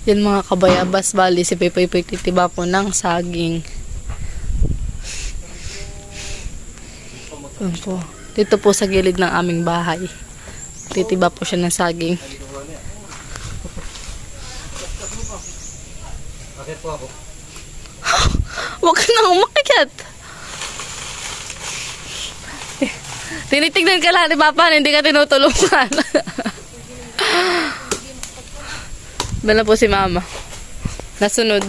Yan mga kabayabas, bali si Pepoy titiba po ng saging. Yan po. Dito po sa gilid ng aming bahay. Titiba po siya ng saging. Bakit po ako? Huwag ka nang umakyat. Tinitignan ka lang ni Papa, hindi ka tinutulungan. Dala po si Mama. Nasunod.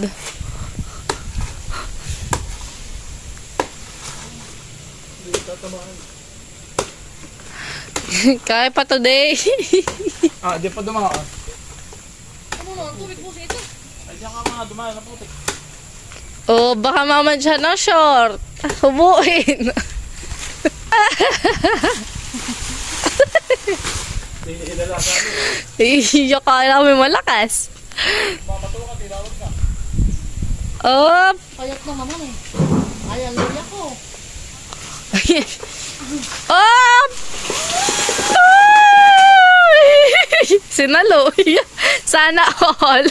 Kaya pa today. Di pa dumaan. Ano na, ang tubig po sa ito. Ay, diyan ka mga dumaan na putik. Oh, baka mama dyan ng short. Hubuin. Iiyak ka namin malakas. Mamatuwa ka, tinawag ka. Op. Payat na naman eh. Ay, ang luya ko. Op. Sinaloy. Sana all.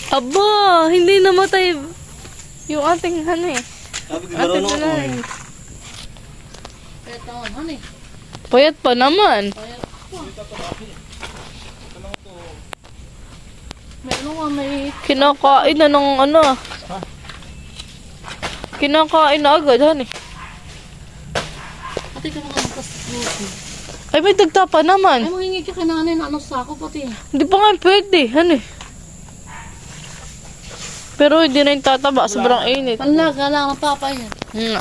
Aba, hindi namatay yung ating eh. Ating nanay. Payat na naman eh. Payat pa naman. Payat po. Meron nga may... Kinakain na ng ano. Kinakain na agad, honey. Pati ka mga magkasluti. Ay, may dagta pa Ay, naman. mangingi ka kananin na ano sa ako pati. Hindi pa nga pwede, honey. Pero hindi na yung tataba, sobrang init. Panlaga lang ang papa yan. Nga.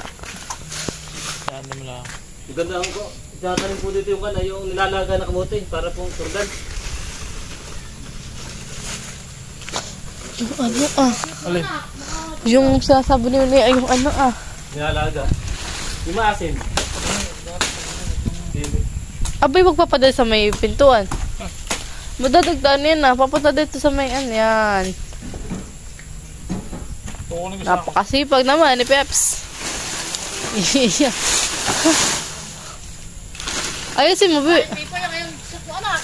Yan mo lang. Maganda ko. Itatanim po dito yung nilalaga na kamote para pong turdan. Yung ano Alin? Yung sasabi nila ay yung ano Nilalaga. Yung maasin. Abay, magpapadala sa may pintuan. Madadagdaan yan papunta dito sa may yan. Kukunin ko sa ako. Napakasipag naman ni Peps. Ayusin mo, Bi. Hindi pa yung ngayon sa po anak.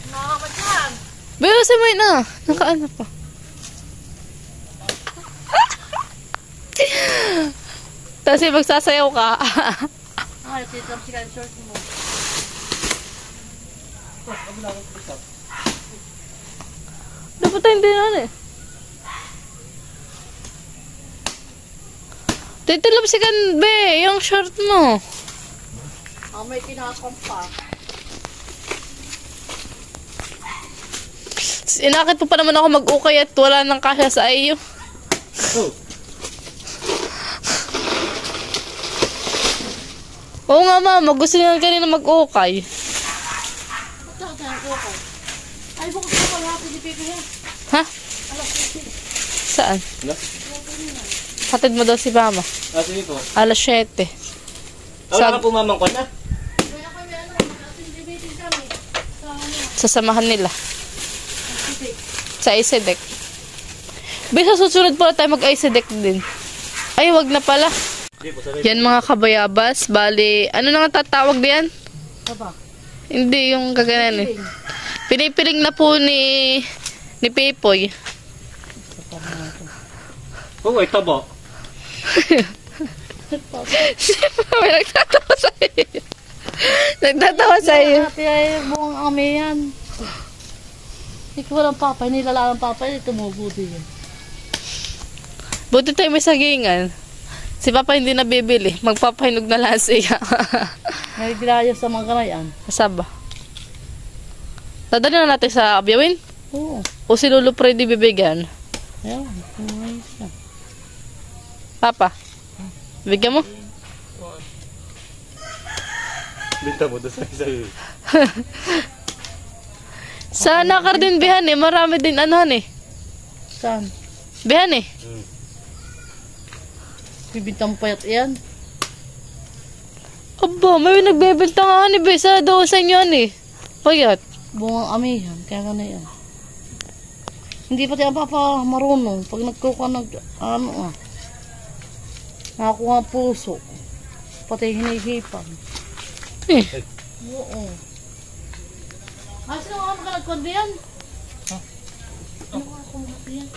Nakakamat yan. Bi, ayusin mo yun Nakaano pa. Tapos magsasayaw ka. Ay, titap si Kyle short mo. Dapat tayo hindi na Titilapsikan, Be, yung short mo. May kinakam pa. Inakit po pa naman ako mag-ukay at wala nang kasya sa iyo. Oh. Oo nga, Mama. Gusto niya kanina mag-ukay. Ba't tayo ko ko? Ay, bukas ko pala hapon ni Pipi yan. Ha? Alas 7. Saan? Ano? Hatid mo daw si Mama. Sige po. Alas 7. Wala ka po mamang ko na? Kaya ako may ano, mag-attend meeting kami. Sa ano, Sasamahan nila. Pacific. Sa Isedec. Bisa susunod pala tayo mag-Isedec din. Ay, wag na pala. Hindi po, sabi. Yan mga kabayabas. Bali, ano na nga tatawag diyan? Aba. Hindi, yung kaganan eh. Pinipiling na po ni Pepoy. Oh, ay tabo. May nagtatawa sa iyo. Nagtatawa sa iyo. Ate ay buong ame yan. Ikaw walang papa, nilala ng papa, tumubo din yan. Buti tayo may sagingan. Si Papa hindi na bibili. Magpapahinog na lang siya. May ginaya sa mga kanayan. Kasaba. Dadali na natin sa abyawin? Oo. O si Lolo Freddy bibigyan? Ayan, ayos na. Papa, bigyan mo? Binta mo doon sa'yo. Sa nakar din bihan eh. Marami din anuhan eh. Saan? Bihan eh. Bibintang payat yan. Aba, may nagbebenta nga ni Be sa dosan yun eh. Payat. Bungang ame yan, kaya ka na yan. Hindi pati ang papa marunong. Pag nagkukuha ano Nakakuha ang puso. Pati hinihipan. Eh, Oo. Sino ka makalagkod yan? Ano ka kumulak yan?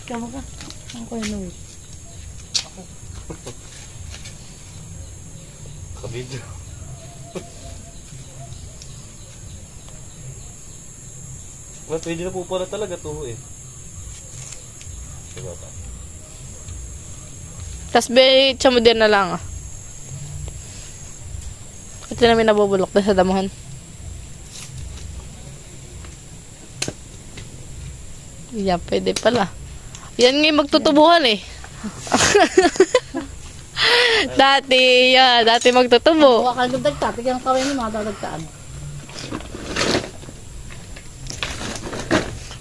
Kama ka. Ang ko yun. Kabidyo. Well, pwede na po pala talaga to eh. Diba ba? tas be, mo din na lang ah. Ito namin nabubulok na sa damuhan. Yan, pwede pala. Yan nga yung magtutubuhan eh. dati magtutubo. Huwag kang dagdag. Tigyan ang kawin mo, madadagtaan.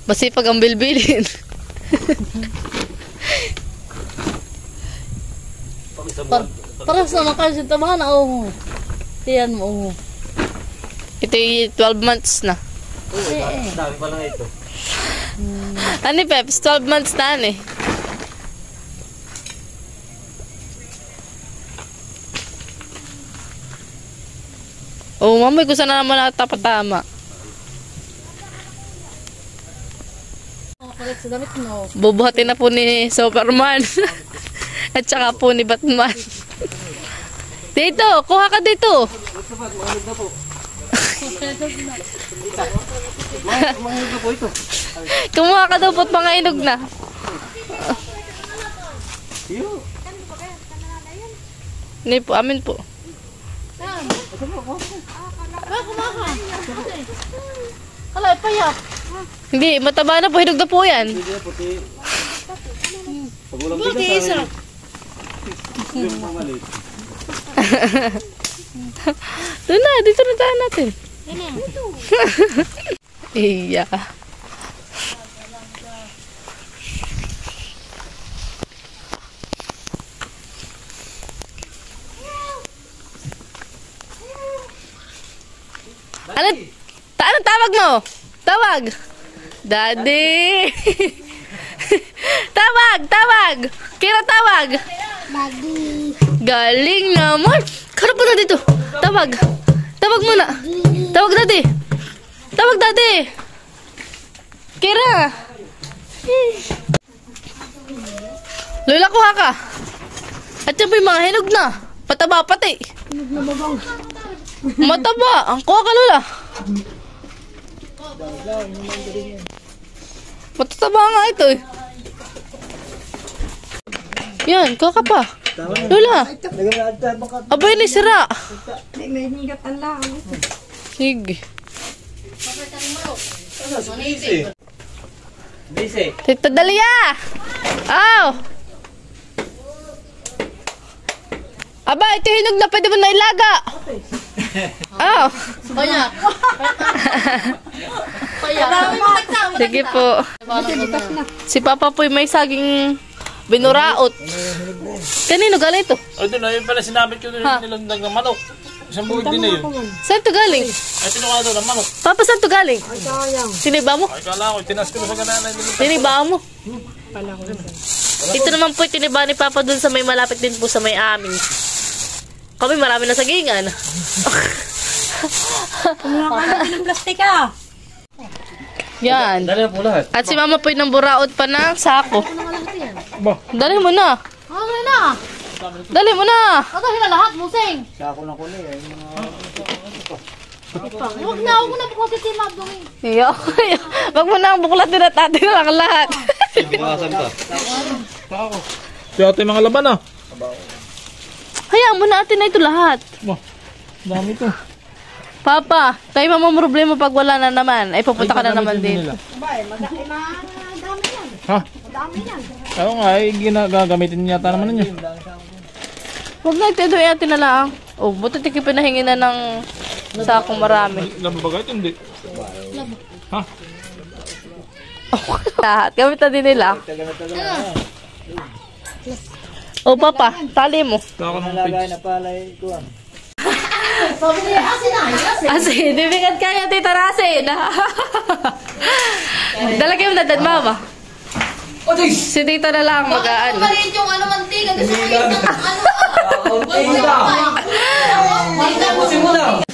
Masipag ang bilbilin. Pag isang buwan. Para sa makasin tabahan, oo. Tiyan mo, oo. Ito yung 12 months na. Dami pala nga ito. Ano Peps? 12 months na ano eh. Oh, mamay ko sana naman natapatama. Palit sa damit mo. Bubuhatin na po ni Superman. At saka po ni Batman. Dito, kuha ka dito. Mahirap na po ito. Kumuha ka daw po't mga inog na. Iyo. Hindi po, amin po. Kalay, payak. Hindi, mataba na po, hinog na po yan. Hindi na puti. Pag walang bigas sa yung mamalit. Doon na, dito na tayo natin. Iya. Anong tawag mo? Tawag. Daddy. Tawag. Kira tawag. Daddy. Galing naman. Karap mo na dito. Tawag muna. Tawag daddy. Kira. Lola, kuha ka. At yan po yung mga hinog na. Pataba pati. Mataba. Ang kuha ka, Lola. Matataba nga ito eh. Yan, kuha ka pa. Lola. Abay, nisira. May hingatan lang. Sige. Bise. Tita Dalia! Aw! Aba, ito hinog na pwede mo na ilaga. Aw! Payak. Payak. Sige po. Si Papa po may saging binuraot. Kanino galing ito? O doon, ayun pala sinabit ko doon nilandag ng manok. Isang buwig din na yun. Saan ito galing? Ay, tinuha doon ng manok. Papa, saan ito galing? Sayang. Tiniba mo? Ay, kala ko, tinas ko na sa ganaan. Tiniba mo? Ito naman po tiniba ni Papa dun sa may malapit din po sa may amin. Kami marami na sagingan. Kumuha ka natin ng plastika. Yan. Dali na po lahat. At si Mama po nang buraot pa ng sako. Ba? Dali mo na. Okay na. Dali mo na. Katahin na lahat, museng. Sako na ko na eh. Huwag na buklatin si Magdumi. Iyo. Wag mo na ang buklat din at atin na lang lahat. Bukasan pa. Sako. Kaya ito yung mga laban ah. Hayaan mo na atin na ito lahat. Ba? Dami ito. Papa, tayo mamamroblema pag wala na naman. Ay pupunta ka na naman din. Madami yan. Ha? Madami yan. Ayaw nga, ay ginagagamitin yata naman ninyo. Huwag na ito atin na lang. Oh, buti tiki pinahingi na ng sakong marami. Labo ba kahit hindi? Ha? Lahat. Gamit na din nila. Oh, Papa, tali mo. Sako ng pigs. Sabi niya, asin na. Asin, bibigat kaya Tita Rasin. Dalagay mo na dad, Mama. Si tita na lang mag-aan. Maliit yung ano mantika. Gusto ko yung ano. Tapusin mo na.